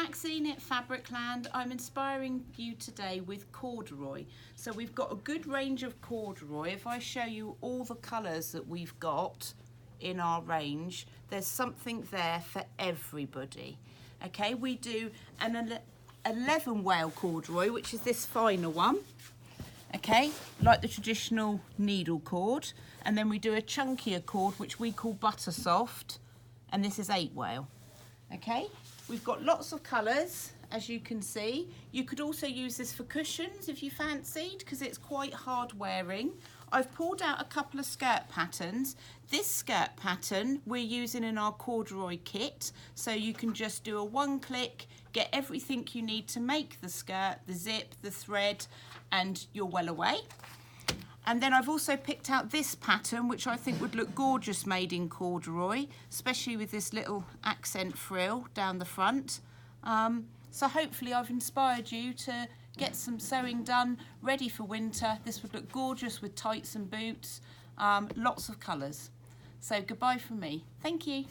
Maxine at Fabricland. I'm inspiring you today with corduroy. So we've got a good range of corduroy. If I show you all the colours that we've got in our range, there's something there for everybody. Okay, we do an 11 wale corduroy, which is this finer one. Okay, like the traditional needle cord. And then we do a chunkier cord, which we call butter soft. And this is 8 wale. Okay, we've got lots of colours, as you can see. You could also use this for cushions if you fancied, because it's quite hard wearing. I've pulled out a couple of skirt patterns. This skirt pattern we're using in our corduroy kit, so you can just do a one click, get everything you need to make the skirt, the zip, the thread, and you're well away. And then I've also picked out this pattern, which I think would look gorgeous made in corduroy, especially with this little accent frill down the front. So hopefully I've inspired you to get some sewing done, ready for winter. This would look gorgeous with tights and boots, lots of colours. So goodbye from me. Thank you.